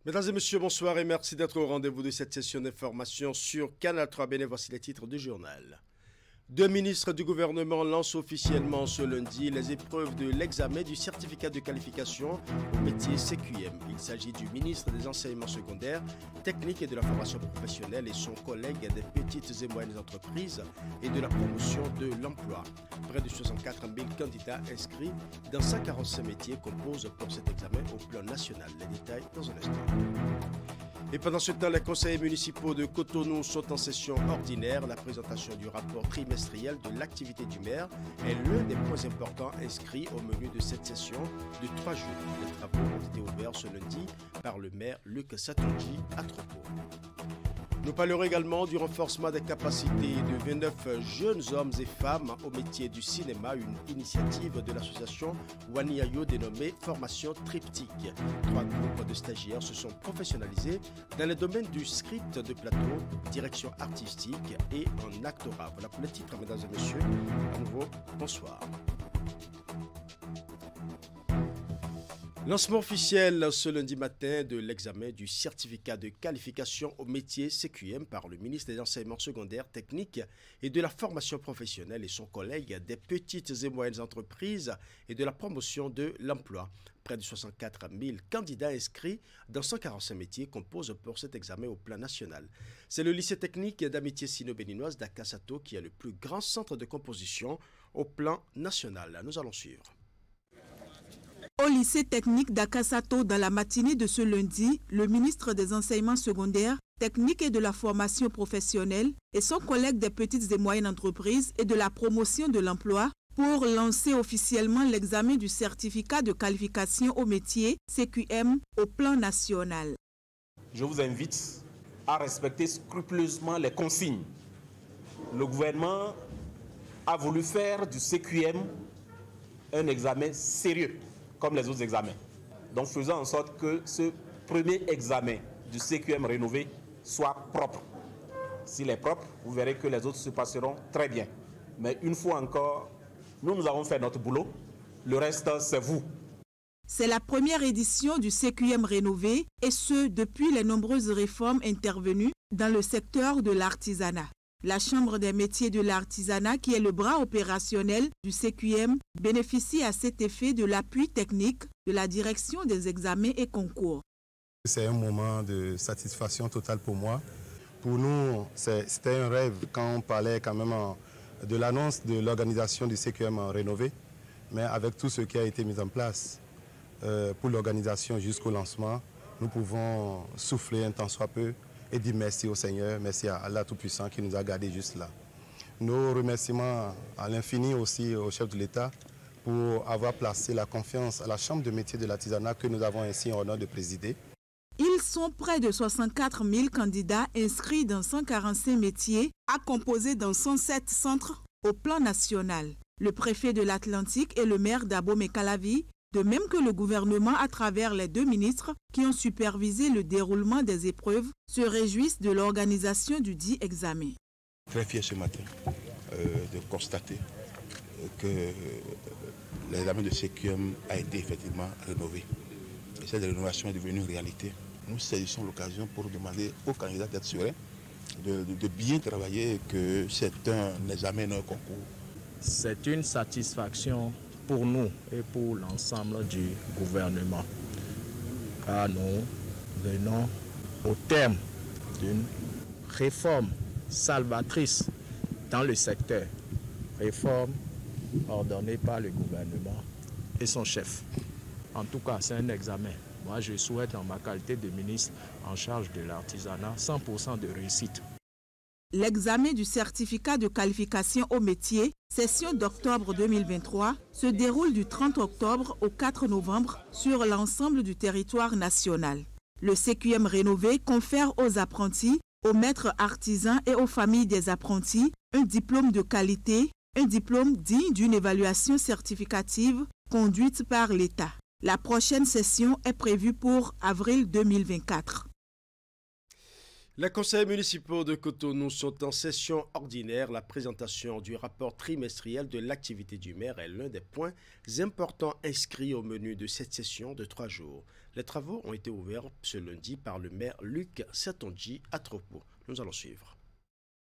Mesdames et messieurs, bonsoir et merci d'être au rendez-vous de cette session d'information sur Canal 3 Bénin. Voici les titres du journal. Deux ministres du gouvernement lancent officiellement ce lundi les épreuves de l'examen du certificat de qualification au métier CQM. Il s'agit du ministre des enseignements secondaires, techniques et de la formation professionnelle et son collègue des petites et moyennes entreprises et de la promotion de l'emploi. Près de 64 000 candidats inscrits dans 145 métiers composent pour cet examen au plan national. Les détails dans un instant. Et pendant ce temps, les conseillers municipaux de Cotonou sont en session ordinaire. La présentation du rapport trimestriel de l'activité du maire est l'un des points importants inscrits au menu de cette session de 3 jours. Les travaux ont été ouverts ce lundi par le maire Luc Satonji à Tropo. Nous parlerons également du renforcement des capacités de 29 jeunes hommes et femmes au métier du cinéma, une initiative de l'association Waniayo dénommée Formation Triptyque. 3 groupes de stagiaires se sont professionnalisés dans les domaines du script de plateau, direction artistique et en actorat. Voilà pour les titres, mesdames et messieurs. À nouveau, bonsoir. Lancement officiel ce lundi matin de l'examen du certificat de qualification au métier CQM par le ministre des Enseignements secondaires, techniques et de la formation professionnelle et son collègue des petites et moyennes entreprises et de la promotion de l'emploi. Près de 64 000 candidats inscrits dans 145 métiers composent pour cet examen au plan national. C'est le lycée technique d'amitié sino-béninoise d'Akasato qui est le plus grand centre de composition au plan national. Nous allons suivre. Au lycée technique d'Akasato, dans la matinée de ce lundi, le ministre des Enseignements secondaires, techniques et de la formation professionnelle et son collègue des petites et moyennes entreprises et de la promotion de l'emploi pour lancer officiellement l'examen du certificat de qualification au métier CQM au plan national. Je vous invite à respecter scrupuleusement les consignes. Le gouvernement a voulu faire du CQM un examen sérieux, comme les autres examens. Donc faisons en sorte que ce premier examen du CQM rénové soit propre. S'il est propre, vous verrez que les autres se passeront très bien. Mais une fois encore, nous avons fait notre boulot. Le reste, c'est vous. C'est la première édition du CQM rénové et ce, depuis les nombreuses réformes intervenues dans le secteur de l'artisanat. La Chambre des métiers de l'artisanat, qui est le bras opérationnel du CQM, bénéficie à cet effet de l'appui technique de la direction des examens et concours. C'est un moment de satisfaction totale pour moi. Pour nous, c'était un rêve quand on parlait quand même de l'annonce de l'organisation du CQM rénové, mais avec tout ce qui a été mis en place pour l'organisation jusqu'au lancement, nous pouvons souffler un temps soit peu et dire merci au Seigneur, merci à Allah Tout-Puissant qui nous a gardés juste là. Nos remerciements à l'infini aussi au chef de l'État pour avoir placé la confiance à la Chambre de métiers de l'artisanat que nous avons ainsi en honneur de présider. Ils sont près de 64 000 candidats inscrits dans 145 métiers à composer dans 107 centres au plan national. Le préfet de l'Atlantique et le maire d'Abomey-Calavi, de même que le gouvernement à travers les 2 ministres qui ont supervisé le déroulement des épreuves, se réjouissent de l'organisation du dit examen. Très fier ce matin de constater que l'examen de CQM a été effectivement rénové. Et cette rénovation est devenue une réalité. Nous saisissons l'occasion pour demander aux candidats d'être sereins, de bien travailler et que c'est un examen, un concours. C'est une satisfaction pour nous et pour l'ensemble du gouvernement. Car nous venons au terme d'une réforme salvatrice dans le secteur. Réforme ordonnée par le gouvernement et son chef. En tout cas, c'est un examen. Moi, je souhaite en ma qualité de ministre en charge de l'artisanat 100% de réussite. L'examen du certificat de qualification au métier, session d'octobre 2023, se déroule du 30 octobre au 4 novembre sur l'ensemble du territoire national. Le CQM rénové confère aux apprentis, aux maîtres artisans et aux familles des apprentis un diplôme de qualité, un diplôme digne d'une évaluation certificative conduite par l'État. La prochaine session est prévue pour avril 2024. Les conseils municipaux de Cotonou sont en session ordinaire. La présentation du rapport trimestriel de l'activité du maire est l'un des points importants inscrits au menu de cette session de 3 jours. Les travaux ont été ouverts ce lundi par le maire Luc Setondji Atropo. Nous allons suivre.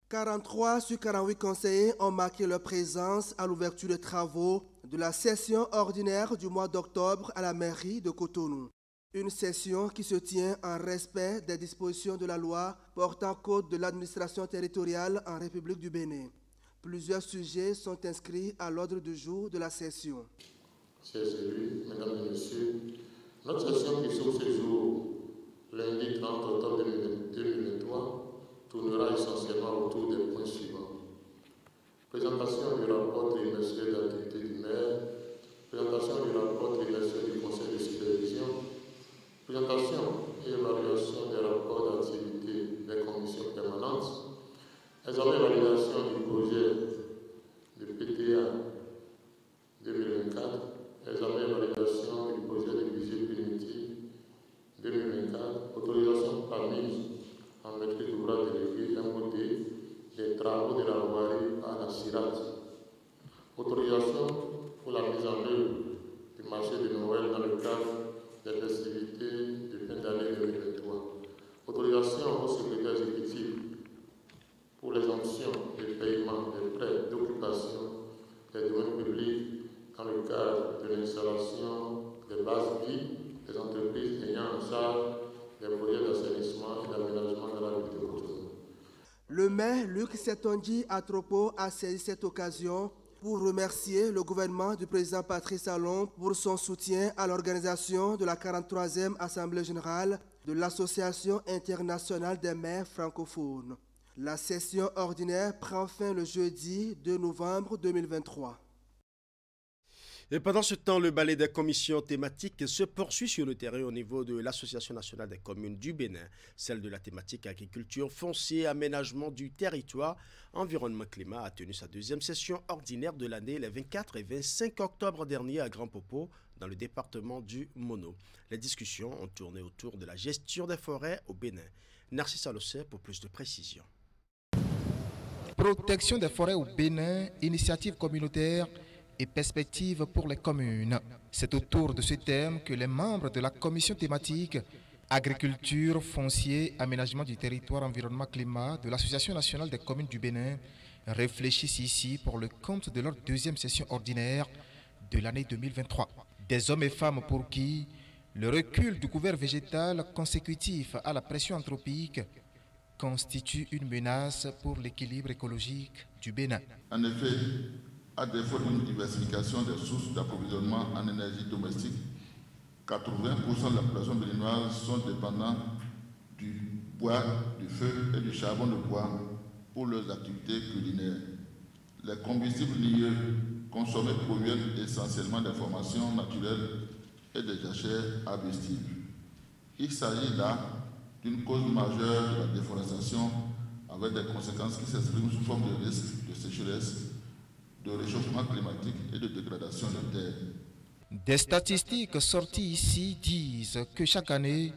43 sur 48 conseillers ont marqué leur présence à l'ouverture des travaux de la session ordinaire du mois d'octobre à la mairie de Cotonou. Une session qui se tient en respect des dispositions de la loi portant code de l'administration territoriale en République du Bénin. Plusieurs sujets sont inscrits à l'ordre du jour de la session. Chers élus, mesdames et messieurs, notre session qui s'ouvre ce jour, lundi 30 octobre 2023, tournera essentiellement autour des points suivants. Présentation du rapport trimestriel d'activité du maire, présentation du rapport trimestriel du conseil de supervision, présentation et évaluation des rapports d'activité des commissions permanentes, examen et validation du projet de PTA 2024, examen et validation du projet de budget primitif 2024, autorisation par mise en maîtrise d'ouvrage délégué MOD des travaux de la voirie à la CIRAT, autorisation pour la mise en œuvre du marché de Noël dans le cadre des festivités de fin d'année 2023. Autorisation au secrétaire exécutif pour les options de paiement des prêts d'occupation des domaines publics dans le cadre de l'installation des bases vies des entreprises ayant en charge des projets d'assainissement et d'aménagement dans la ville de Cotonou. Le maire Luc Setondji Atropo a saisi cette occasion pour remercier le gouvernement du président Patrice Talon pour son soutien à l'organisation de la 43e Assemblée générale de l'Association internationale des maires francophones. La session ordinaire prend fin le jeudi 2 novembre 2023. Et pendant ce temps, le balai des commissions thématiques se poursuit sur le terrain au niveau de l'Association nationale des communes du Bénin, celle de la thématique agriculture, foncier, aménagement du territoire, environnement, climat a tenu sa deuxième session ordinaire de l'année les 24 et 25 octobre dernier à Grand Popo, dans le département du Mono. Les discussions ont tourné autour de la gestion des forêts au Bénin. Narcisse Alossé pour plus de précisions. Protection des forêts au Bénin, initiative communautaire et perspectives pour les communes. C'est autour de ce thème que les membres de la commission thématique agriculture, foncier, aménagement du territoire, environnement, climat de l'Association nationale des communes du Bénin réfléchissent ici pour le compte de leur deuxième session ordinaire de l'année 2023. Des hommes et femmes pour qui le recul du couvert végétal consécutif à la pression anthropique constitue une menace pour l'équilibre écologique du Bénin. En effet, à défaut d'une diversification des sources d'approvisionnement en énergie domestique, 80% de la population béninoise sont dépendants du bois, du feu et du charbon de bois pour leurs activités culinaires. Les combustibles liés consommés proviennent essentiellement des formations naturelles et des jachères arbustives. Il s'agit là d'une cause majeure de la déforestation avec des conséquences qui s'expriment sous forme de risques de sécheresse, de réchauffement climatique et de dégradation de terre. Des statistiques sorties ici disent que chaque année,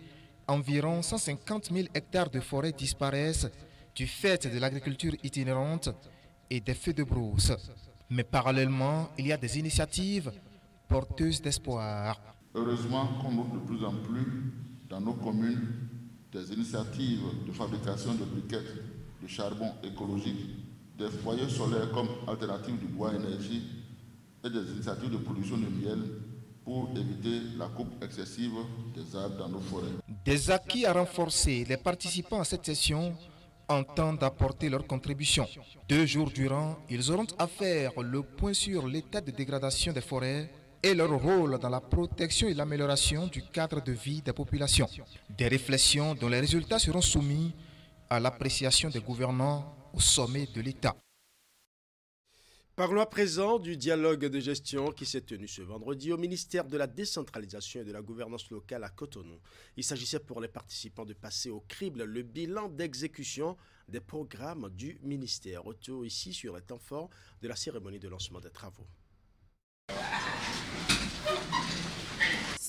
environ 150 000 hectares de forêt disparaissent du fait de l'agriculture itinérante et des feux de brousse. Mais parallèlement, il y a des initiatives porteuses d'espoir. Heureusement qu'on note de plus en plus dans nos communes des initiatives de fabrication de briquettes de charbon écologique, des foyers solaires comme alternative du bois énergie et des initiatives de production de miel pour éviter la coupe excessive des arbres dans nos forêts. Des acquis à renforcer, les participants à cette session entendent apporter leur contribution. 2 jours durant, ils auront à faire le point sur l'état de dégradation des forêts et leur rôle dans la protection et l'amélioration du cadre de vie des populations. Des réflexions dont les résultats seront soumis à l'appréciation des gouvernants au sommet de l'État. Parlons à présent du dialogue de gestion qui s'est tenu ce vendredi au ministère de la décentralisation et de la gouvernance locale à Cotonou. Il s'agissait pour les participants de passer au crible le bilan d'exécution des programmes du ministère. Retour ici sur les temps forts de la cérémonie de lancement des travaux.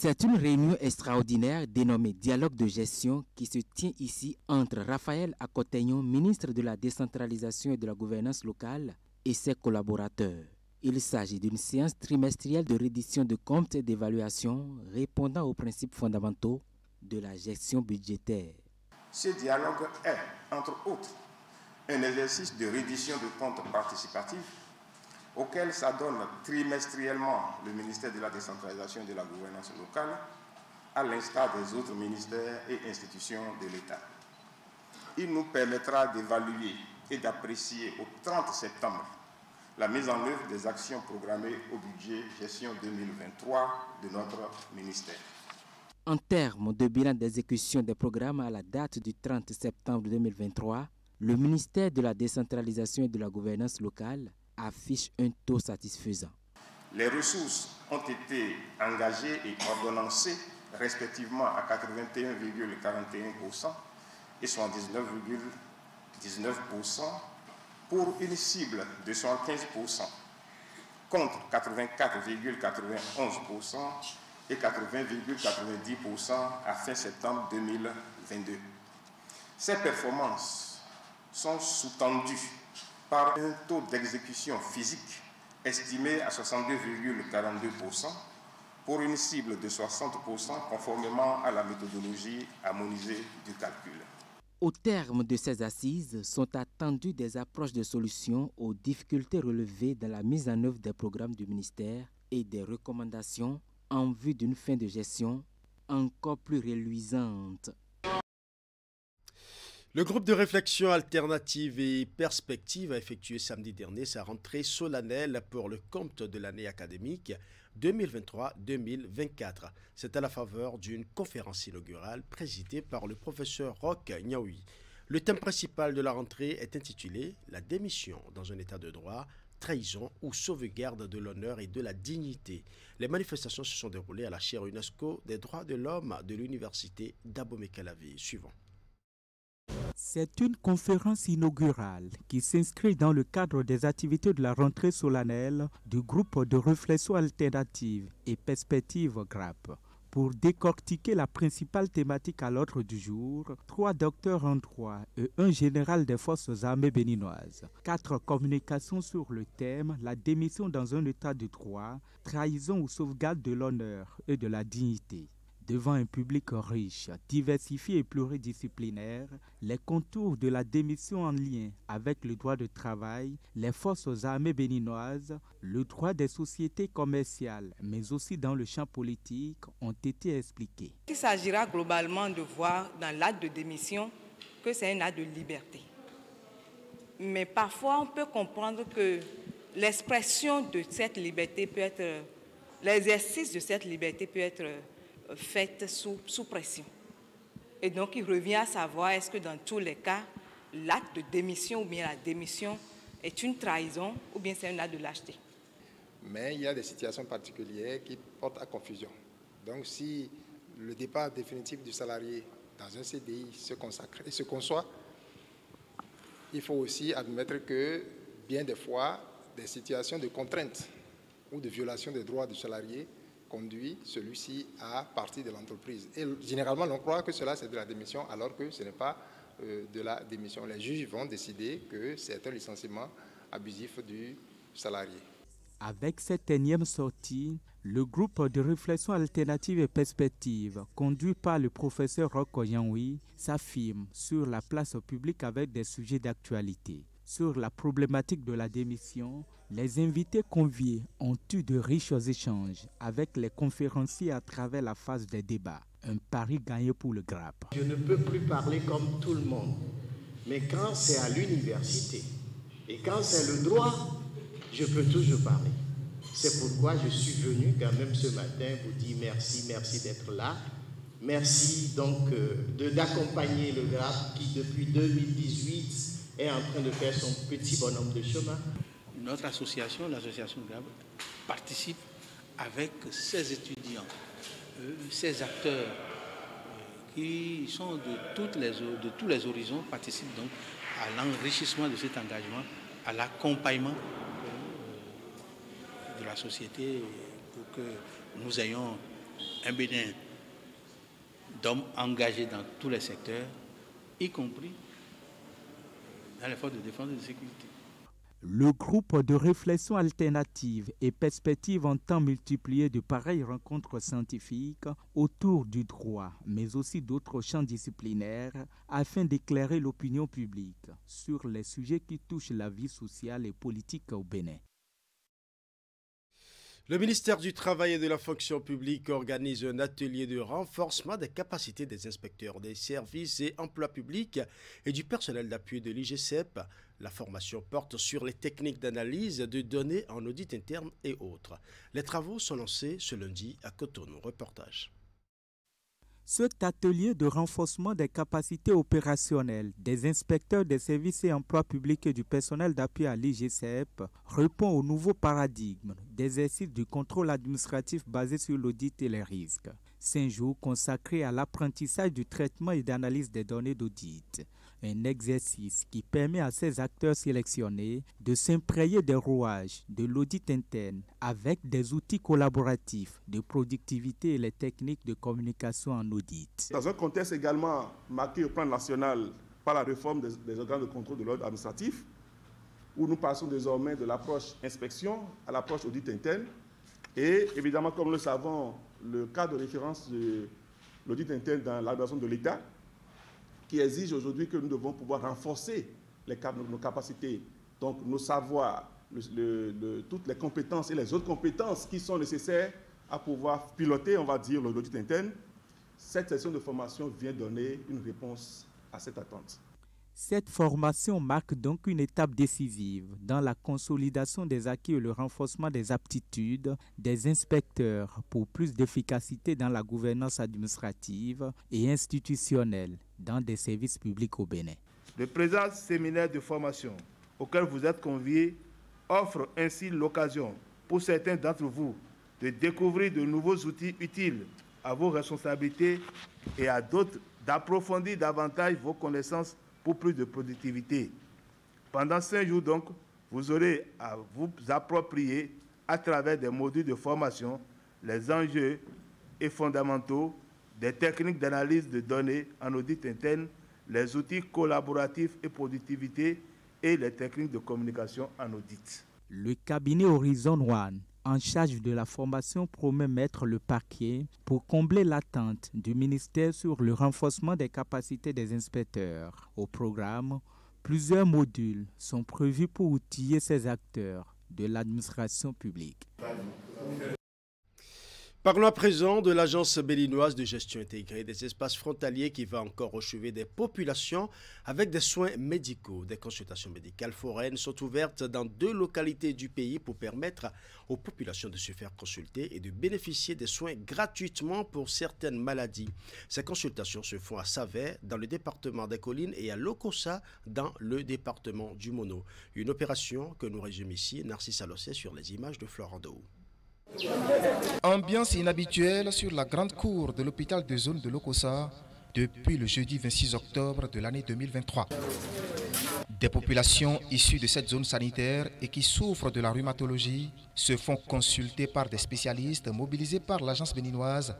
C'est une réunion extraordinaire dénommée Dialogue de gestion qui se tient ici entre Raphaël Akoteignon, ministre de la décentralisation et de la gouvernance locale, et ses collaborateurs. Il s'agit d'une séance trimestrielle de reddition de comptes et d'évaluation répondant aux principes fondamentaux de la gestion budgétaire. Ce dialogue est, entre autres, un exercice de reddition de comptes participatif auquel s'adonne trimestriellement le ministère de la décentralisation et de la gouvernance locale, à l'instar des autres ministères et institutions de l'État. Il nous permettra d'évaluer et d'apprécier au 30 septembre la mise en œuvre des actions programmées au budget gestion 2023 de notre ministère. En termes de bilan d'exécution des programmes à la date du 30 septembre 2023, le ministère de la décentralisation et de la gouvernance locale affiche un taux satisfaisant. Les ressources ont été engagées et ordonnancées respectivement à 81,41% et 79,19% pour une cible de 75% contre 84,91% et 80,90% à fin septembre 2022. Ces performances sont sous-tendues par un taux d'exécution physique estimé à 62,42% pour une cible de 60% conformément à la méthodologie harmonisée du calcul. Au terme de ces assises, sont attendues des approches de solutions aux difficultés relevées dans la mise en œuvre des programmes du ministère et des recommandations en vue d'une fin de gestion encore plus reluisante. Le groupe de réflexion alternative et perspective a effectué samedi dernier sa rentrée solennelle pour le compte de l'année académique 2023-2024. C'est à la faveur d'une conférence inaugurale présidée par le professeur Roch Niaoui. Le thème principal de la rentrée est intitulé « La démission dans un état de droit, trahison ou sauvegarde de l'honneur et de la dignité ». Les manifestations se sont déroulées à la chaire UNESCO des droits de l'homme de l'université d'Abomey-Calavi. Suivant. C'est une conférence inaugurale qui s'inscrit dans le cadre des activités de la rentrée solennelle du groupe de réflexion alternative et perspective GRAP. Pour décortiquer la principale thématique à l'ordre du jour, 3 docteurs en droit et un général des forces armées béninoises. 4 communications sur le thème « La démission dans un état de droit, trahison ou sauvegarde de l'honneur et de la dignité ». Devant un public riche, diversifié et pluridisciplinaire, les contours de la démission en lien avec le droit de travail, les forces armées béninoises, le droit des sociétés commerciales, mais aussi dans le champ politique, ont été expliqués. Il s'agira globalement de voir dans l'acte de démission que c'est un acte de liberté. Mais parfois, on peut comprendre que l'expression de cette liberté peut être, l'exercice de cette liberté peut être faite sous pression. Et donc, il revient à savoir est-ce que dans tous les cas, l'acte de démission ou bien la démission est une trahison ou bien c'est un acte de lâcheté. Mais il y a des situations particulières qui portent à confusion. Donc, si le départ définitif du salarié dans un CDI se consacre et se conçoit, il faut aussi admettre que bien des fois, des situations de contrainte ou de violation des droits du salarié conduit celui-ci à partir de l'entreprise. Et généralement, on croit que cela, c'est de la démission, alors que ce n'est pas de la démission. Les juges vont décider que c'est un licenciement abusif du salarié. Avec cette énième sortie, le groupe de réflexion alternative et perspective, conduit par le professeur Roch Niaoui, s'affirme sur la place publique avec des sujets d'actualité. Sur la problématique de la démission, les invités conviés ont eu de riches échanges avec les conférenciers à travers la phase des débats. Un pari gagné pour le GRAP. Je ne peux plus parler comme tout le monde, mais quand c'est à l'université et quand c'est le droit, je peux toujours parler. C'est pourquoi je suis venu quand même ce matin vous dire merci d'être là. Merci donc d'accompagner le GRAP qui depuis 2018 est en train de faire son petit bonhomme de chemin. Notre association, l'association GRAP, participe avec ses étudiants, ces acteurs qui sont de tous les horizons, participent donc à l'enrichissement de cet engagement, à l'accompagnement de la société pour que nous ayons un Bénin d'hommes engagés dans tous les secteurs, y compris dans les forces de défense et de sécurité. Le groupe de réflexion alternative et perspective entend multiplier de pareilles rencontres scientifiques autour du droit, mais aussi d'autres champs disciplinaires, afin d'éclairer l'opinion publique sur les sujets qui touchent la vie sociale et politique au Bénin. Le ministère du Travail et de la Fonction publique organise un atelier de renforcement des capacités des inspecteurs des services et emplois publics et du personnel d'appui de l'IGCEP. La formation porte sur les techniques d'analyse de données en audit interne et autres. Les travaux sont lancés ce lundi à Cotonou. Reportage. Cet atelier de renforcement des capacités opérationnelles des inspecteurs des services et emplois publics et du personnel d'appui à l'IGCEP répond au nouveau paradigme d'exercice du contrôle administratif basé sur l'audit et les risques. 5 jours consacrés à l'apprentissage du traitement et d'analyse des données d'audit. Un exercice qui permet à ces acteurs sélectionnés de s'imprégner des rouages de l'audit interne avec des outils collaboratifs de productivité et les techniques de communication en audit. Dans un contexte également marqué au plan national par la réforme des organes de contrôle de l'ordre administratif, où nous passons désormais de l'approche inspection à l'approche audit interne. Et évidemment, comme nous le savons, le cas de référence de l'audit interne dans l'administration de l'État, qui exige aujourd'hui que nous devons pouvoir renforcer nos capacités, donc nos savoirs, toutes les compétences et les autres compétences qui sont nécessaires à pouvoir piloter, on va dire, l'audit interne. Cette session de formation vient donner une réponse à cette attente. Cette formation marque donc une étape décisive dans la consolidation des acquis et le renforcement des aptitudes des inspecteurs pour plus d'efficacité dans la gouvernance administrative et institutionnelle dans des services publics au Bénin. Le présent séminaire de formation auquel vous êtes conviés offre ainsi l'occasion pour certains d'entre vous de découvrir de nouveaux outils utiles à vos responsabilités et à d'autres d'approfondir davantage vos connaissances pour plus de productivité. Pendant 5 jours donc, vous aurez à vous approprier à travers des modules de formation les enjeux et fondamentaux des techniques d'analyse de données en audit interne, les outils collaboratifs et productivité et les techniques de communication en audit. Le cabinet Horizon One, en charge de la formation, promet mettre le paquet pour combler l'attente du ministère sur le renforcement des capacités des inspecteurs. Au programme, plusieurs modules sont prévus pour outiller ces acteurs de l'administration publique. Parlons à présent de l'Agence béninoise de gestion intégrée des espaces frontaliers qui va encore achever des populations avec des soins médicaux. Des consultations médicales foraines sont ouvertes dans 2 localités du pays pour permettre aux populations de se faire consulter et de bénéficier des soins gratuitement pour certaines maladies. Ces consultations se font à Savet, dans le département des Collines, et à Lokossa, dans le département du Mono. Une opération que nous résume ici Narcisse Alossé sur les images de Florent Dou. Ambiance inhabituelle sur la grande cour de l'hôpital de zone de Lokossa depuis le jeudi 26 octobre de l'année 2023. Des populations issues de cette zone sanitaire et qui souffrent de la rhumatologie se font consulter par des spécialistes mobilisés par l'agence béninoise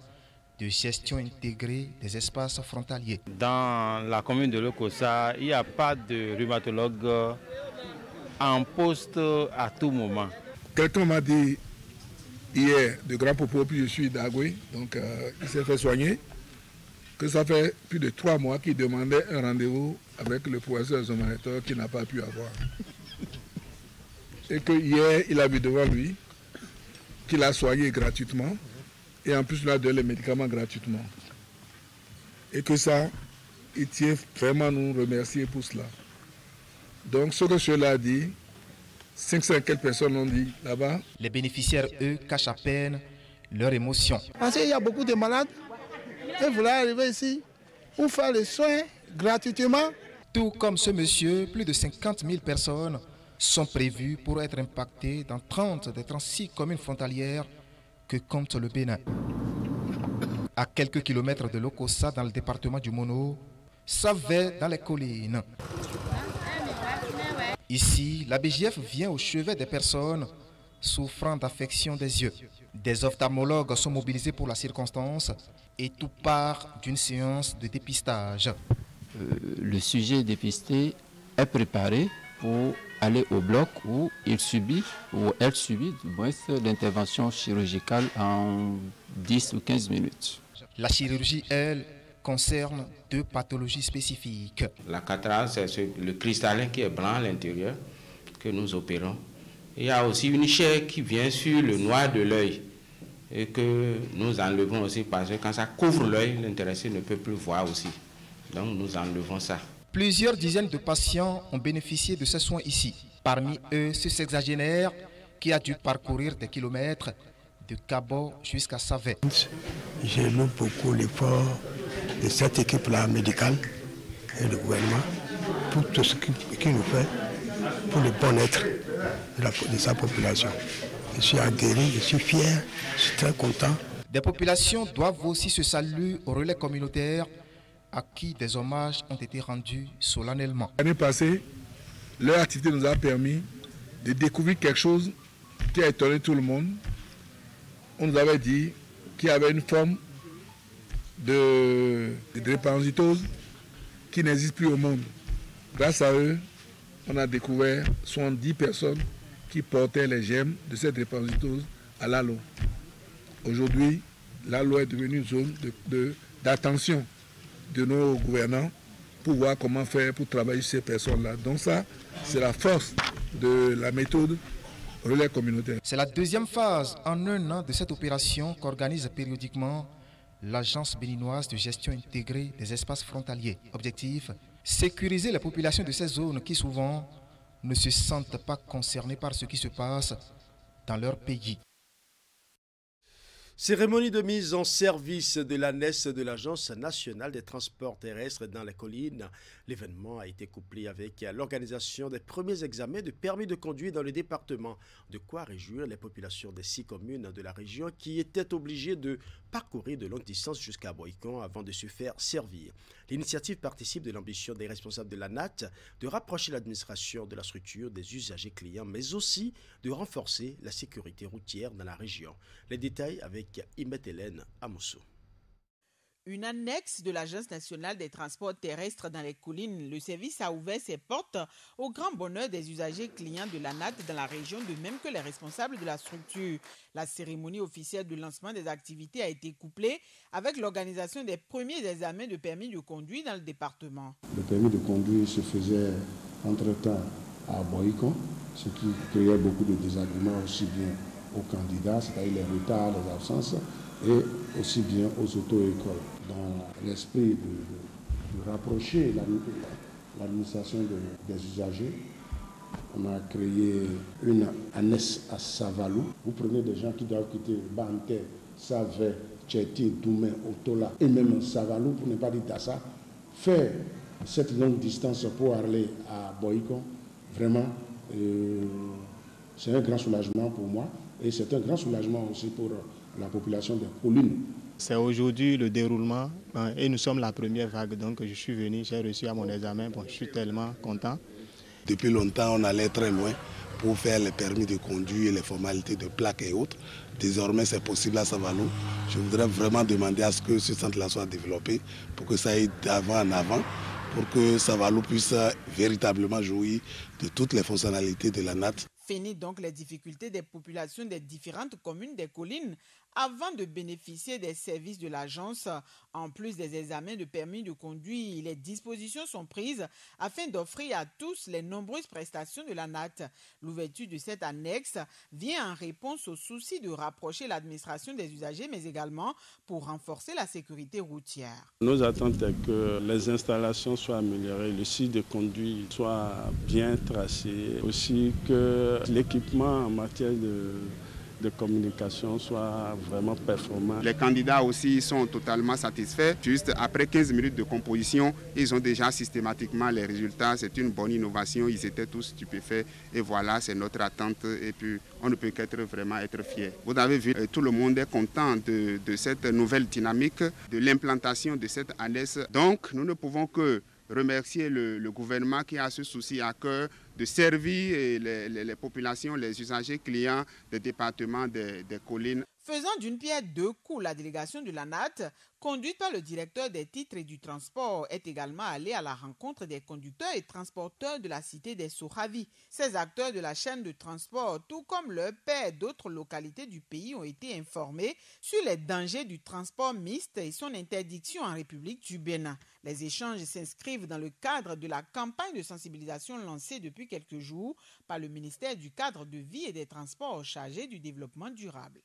de gestion intégrée des espaces frontaliers. Dans la commune de Lokossa, il n'y a pas de rhumatologue en poste à tout moment. Quelqu'un m'a dit hier de Grand Popo, puis je suis d'Agoué, donc il s'est fait soigner, que ça fait plus de 3 mois qu'il demandait un rendez-vous avec le professeur Zomanetor qu'il n'a pas pu avoir. Et que hier, il a vu devant lui qu'il a soigné gratuitement et en plus il a donné les médicaments gratuitement. Et que ça, il tient vraiment à nous remercier pour cela. Donc ce que cela a dit, 500 et quelques personnes ont dit là-bas. Les bénéficiaires, eux, cachent à peine leur émotion. Parce qu'il y a beaucoup de malades et voulaient arriver ici pour faire les soins gratuitement. Tout comme ce monsieur, plus de 50 000 personnes sont prévues pour être impactées dans 30 des 36 communes frontalières que compte le Bénin. À quelques kilomètres de Lokossa, dans le département du Mono, Savet dans les collines. Ici, la BGF vient au chevet des personnes souffrant d'affection des yeux. Des ophtalmologues sont mobilisés pour la circonstance et tout part d'une séance de dépistage. Le sujet dépisté est préparé pour aller au bloc où il subit, ou elle subit du moins l'intervention chirurgicale en 10 ou 15 minutes. La chirurgie, elle, concerne 2 pathologies spécifiques. La cataracte, c'est le cristallin qui est blanc à l'intérieur que nous opérons. Il y a aussi une chair qui vient sur le noir de l'œil et que nous enlevons aussi parce que quand ça couvre l'œil, l'intéressé ne peut plus voir aussi. Donc nous enlevons ça. Plusieurs dizaines de patients ont bénéficié de ces soins ici. Parmi eux, ce sexagénaire qui a dû parcourir des kilomètres de Cabo jusqu'à Savet. J'ai lu beaucoup l'effort de cette équipe-là médicale et du gouvernement pour tout ce qu'il nous fait pour le bien-être de sa population. Je suis aguerri, je suis fier, je suis très content. Des populations doivent aussi se saluer au relais communautaire à qui des hommages ont été rendus solennellement. L'année passée, leur activité nous a permis de découvrir quelque chose qui a étonné tout le monde. On nous avait dit qu'il y avait une forme de drépanocytose qui n'existe plus au monde. Grâce à eux, on a découvert 70 personnes qui portaient les germes de cette drépanocytose à l'Alo. Aujourd'hui, l'Alo est devenue une zone d'attention de nos gouvernants pour voir comment faire pour travailler ces personnes-là. Donc ça, c'est la force de la méthode relais communautaire. C'est la 2e phase en un an de cette opération qu'organise périodiquement l'Agence béninoise de gestion intégrée des espaces frontaliers. Objectif, sécuriser la population de ces zones qui souvent ne se sentent pas concernées par ce qui se passe dans leur pays. Cérémonie de mise en service de l'ANES de l'Agence nationale des transports terrestres dans les collines. L'événement a été couplé avec l'organisation des premiers examens de permis de conduire dans le département. De quoi réjouir les populations des 6 communes de la région qui étaient obligées de parcourir de longues distances jusqu'à Boïcon avant de se faire servir. L'initiative participe de l'ambition des responsables de l'ANAT de rapprocher l'administration de la structure des usagers clients, mais aussi de renforcer la sécurité routière dans la région. Les détails avec Imet Hélène Amousso. Une annexe de l'Agence nationale des transports terrestres dans les collines, le service a ouvert ses portes au grand bonheur des usagers clients de l'ANAT dans la région, de même que les responsables de la structure. La cérémonie officielle de lancement des activités a été couplée avec l'organisation des premiers examens de permis de conduire dans le département. Le permis de conduire se faisait entre-temps à Boïcon, ce qui créait beaucoup de désagréments aussi bien aux candidats, c'est-à-dire les retards, les absences, et aussi bien aux auto-écoles. Dans l'esprit de rapprocher l'administration des usagers, on a créé une ANES à Savalou. Vous prenez des gens qui doivent quitter Banté, Savé, Tchéti, Doumé, Otola et même Savalou, pour ne pas dire Dassa, faire cette longue distance pour aller à Boïcon, vraiment, c'est un grand soulagement pour moi et c'est un grand soulagement aussi pour la population des collines. C'est aujourd'hui le déroulement et nous sommes la première vague, donc je suis venu, j'ai reçu à mon examen, je suis tellement content. Depuis longtemps, on allait très loin pour faire les permis de conduire, les formalités de plaques et autres. Désormais, c'est possible à Savalou. Je voudrais vraiment demander à ce que ce centre-là soit développé pour que ça aille d'avant en avant, pour que Savalou puisse véritablement jouir de toutes les fonctionnalités de la NAT. Fini donc les difficultés des populations des différentes communes des collines avant de bénéficier des services de l'agence. En plus des examens de permis de conduire, les dispositions sont prises afin d'offrir à tous les nombreuses prestations de la NAT. L'ouverture de cette annexe vient en réponse au souci de rapprocher l'administration des usagers, mais également pour renforcer la sécurité routière. Nos attentes est que les installations soient améliorées, le site de conduite soit bien tracé, aussi que l'équipement en matière de communication soit vraiment performant. Les candidats aussi sont totalement satisfaits. Juste après 15 minutes de composition, ils ont déjà systématiquement les résultats. C'est une bonne innovation. Ils étaient tous stupéfaits. Et voilà, c'est notre attente. Et puis, on ne peut qu'être vraiment être fiers. Vous avez vu, tout le monde est content de cette nouvelle dynamique, de l'implantation de cette ANES. Donc, nous ne pouvons que remercier le gouvernement qui a ce souci à cœur de servir les populations, les usagers clients des départements des collines. Faisant d'une pierre deux coups, la délégation de l'ANAT, conduite par le directeur des titres et du transport, est également allée à la rencontre des conducteurs et transporteurs de la cité des Soravi. Ces acteurs de la chaîne de transport, tout comme leurs pairs d'autres localités du pays, ont été informés sur les dangers du transport mixte et son interdiction en République du Bénin. Les échanges s'inscrivent dans le cadre de la campagne de sensibilisation lancée depuis quelques jours par le ministère du Cadre de vie et des Transports chargé du développement durable.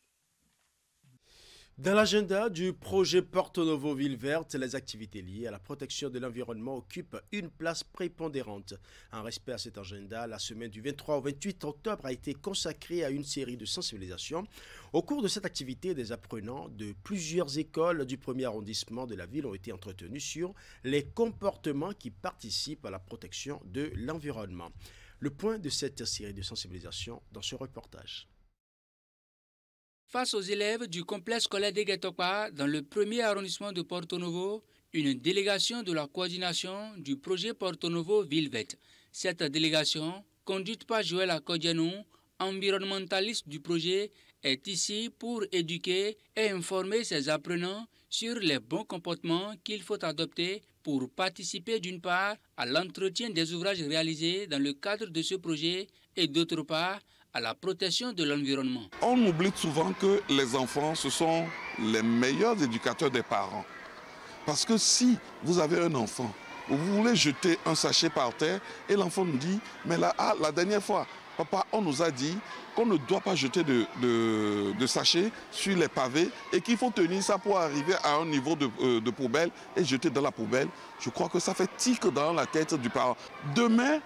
Dans l'agenda du projet Porto Novo Ville Verte, les activités liées à la protection de l'environnement occupent une place prépondérante. En respect à cet agenda, la semaine du 23 au 28 octobre a été consacrée à une série de sensibilisations. Au cours de cette activité, des apprenants de plusieurs écoles du premier arrondissement de la ville ont été entretenus sur les comportements qui participent à la protection de l'environnement. Le point de cette série de sensibilisations dans ce reportage. Face aux élèves du complexe scolaire d'Eguetopa, dans le premier arrondissement de Porto Novo, une délégation de la coordination du projet Porto Novo Ville Verte. Cette délégation, conduite par Joël Akodianou, environnementaliste du projet, est ici pour éduquer et informer ses apprenants sur les bons comportements qu'il faut adopter pour participer d'une part à l'entretien des ouvrages réalisés dans le cadre de ce projet et d'autre part à la protection de l'environnement. On oublie souvent que les enfants, ce sont les meilleurs éducateurs des parents. Parce que si vous avez un enfant, vous voulez jeter un sachet par terre et l'enfant nous dit, mais là, la dernière fois, papa, on nous a dit qu'on ne doit pas jeter de sachets sur les pavés et qu'il faut tenir ça pour arriver à un niveau de poubelle et jeter dans la poubelle. Je crois que ça fait tic dans la tête du parent. Demain,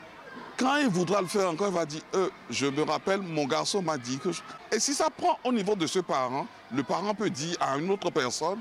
quand il voudra le faire encore, il va dire je me rappelle, mon garçon m'a dit que... Et si ça prend au niveau de ce parent, le parent peut dire à une autre personne,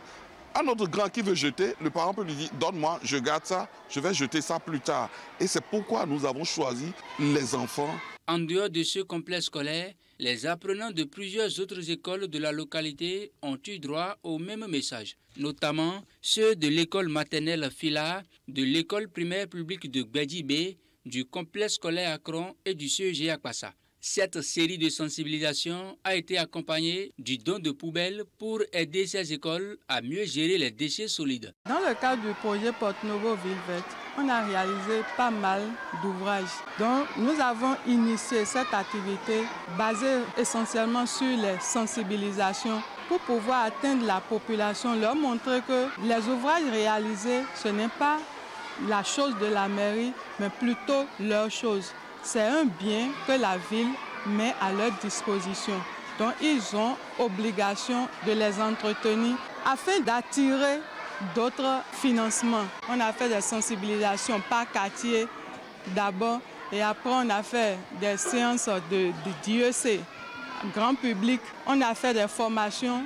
un autre grand qui veut jeter, le parent peut lui dire donne-moi, je garde ça, je vais jeter ça plus tard. Et c'est pourquoi nous avons choisi les enfants. En dehors de ce complexe scolaire, les apprenants de plusieurs autres écoles de la localité ont eu droit au même message, notamment ceux de l'école maternelle Fila, de l'école primaire publique de Gbedjibé, du complexe scolaire Akron et du CEG Akwassa. Cette série de sensibilisation a été accompagnée du don de poubelles pour aider ces écoles à mieux gérer les déchets solides. Dans le cadre du projet Porto Novo Ville Verte, on a réalisé pas mal d'ouvrages. Donc nous avons initié cette activité basée essentiellement sur les sensibilisations pour pouvoir atteindre la population, leur montrer que les ouvrages réalisés, ce n'est pas la chose de la mairie, mais plutôt leur chose. C'est un bien que la ville met à leur disposition. Donc ils ont obligation de les entretenir afin d'attirer d'autres financements. On a fait des sensibilisations par quartier d'abord et après on a fait des séances de d'IEC, grand public. On a fait des formations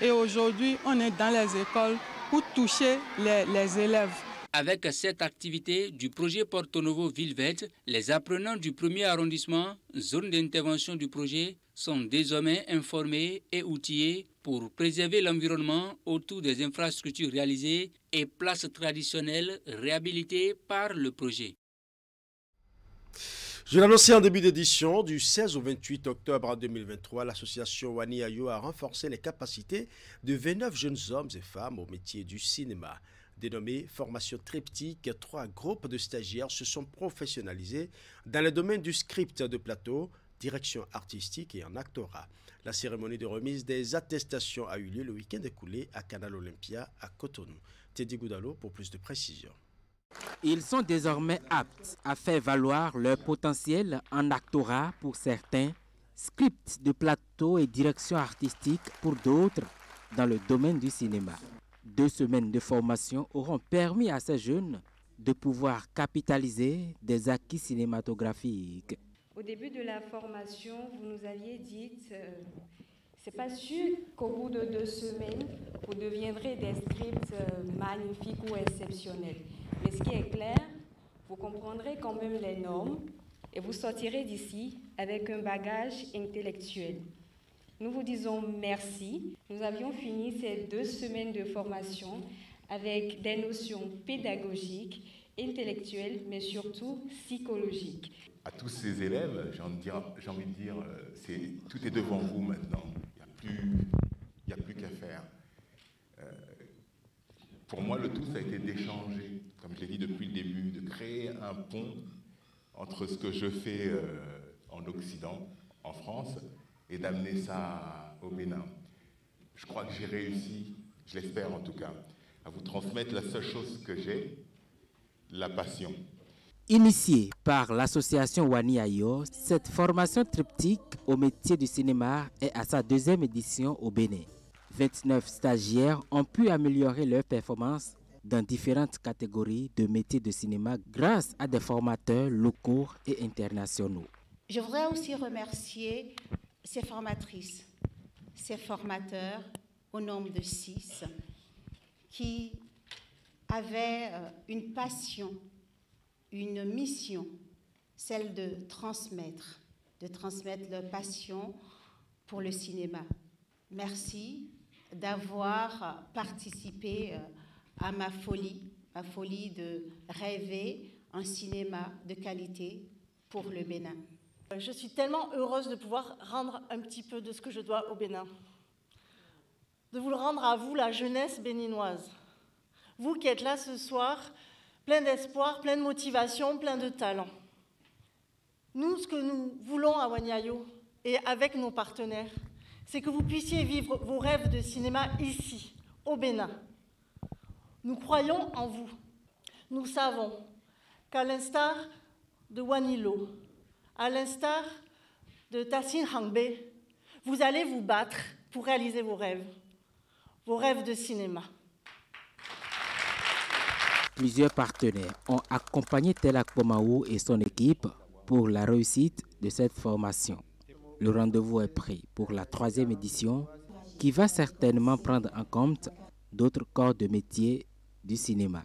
et aujourd'hui on est dans les écoles pour toucher les élèves. Avec cette activité du projet Porto Novo Ville Verte, les apprenants du premier arrondissement, zone d'intervention du projet, sont désormais informés et outillés pour préserver l'environnement autour des infrastructures réalisées et places traditionnelles réhabilitées par le projet. Je l'annonçais en début d'édition, du 16 au 28 octobre 2023, l'association Wani Ayo a renforcé les capacités de 29 jeunes hommes et femmes au métier du cinéma. Dénommé Formation Triptyque, 3 groupes de stagiaires se sont professionnalisés dans les domaines du script de plateau, direction artistique et en actorat. La cérémonie de remise des attestations a eu lieu le week-end écoulé à Canal Olympia à Cotonou. Teddy Goudalo pour plus de précisions. Ils sont désormais aptes à faire valoir leur potentiel en actorat pour certains, script de plateau et direction artistique pour d'autres dans le domaine du cinéma. 2 semaines de formation auront permis à ces jeunes de pouvoir capitaliser des acquis cinématographiques. Au début de la formation, vous nous aviez dit c'est pas sûr qu'au bout de 2 semaines, vous deviendrez des scripts magnifiques ou exceptionnels. Mais ce qui est clair, vous comprendrez quand même les normes et vous sortirez d'ici avec un bagage intellectuel. Nous vous disons merci. Nous avions fini ces 2 semaines de formation avec des notions pédagogiques intellectuelle, mais surtout psychologique. À tous ces élèves, j'ai envie de dire, tout est devant vous maintenant. Il n'y a plus qu'à faire. Pour moi, le tout, ça a été d'échanger, comme je l'ai dit depuis le début, de créer un pont entre ce que je fais en Occident, en France, et d'amener ça au Bénin. Je crois que j'ai réussi, je l'espère en tout cas, à vous transmettre la seule chose que j'ai, la passion. Initiée par l'association Wani Ayo, cette formation triptyque au métier du cinéma est à sa 2e édition au Bénin. 29 stagiaires ont pu améliorer leurs performances dans différentes catégories de métiers de cinéma grâce à des formateurs locaux et internationaux. Je voudrais aussi remercier ces formatrices, ces formateurs au nombre de 6 qui avaient une passion, une mission, celle de transmettre leur passion pour le cinéma. Merci d'avoir participé à ma folie de rêver un cinéma de qualité pour le Bénin. Je suis tellement heureuse de pouvoir rendre un petit peu de ce que je dois au Bénin. De vous le rendre à vous, la jeunesse béninoise. Vous qui êtes là ce soir, plein d'espoir, plein de motivation, plein de talent. Nous, ce que nous voulons à Wani Ayo et avec nos partenaires, c'est que vous puissiez vivre vos rêves de cinéma ici, au Bénin. Nous croyons en vous. Nous savons qu'à l'instar de Wanilo, à l'instar de Tassin Hangbe, vous allez vous battre pour réaliser vos rêves de cinéma. Plusieurs partenaires ont accompagné Telak Pomaou et son équipe pour la réussite de cette formation. Le rendez-vous est pris pour la 3e édition qui va certainement prendre en compte d'autres corps de métier du cinéma.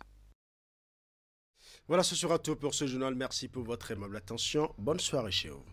Voilà, ce sera tout pour ce journal. Merci pour votre aimable attention. Bonne soirée chez vous.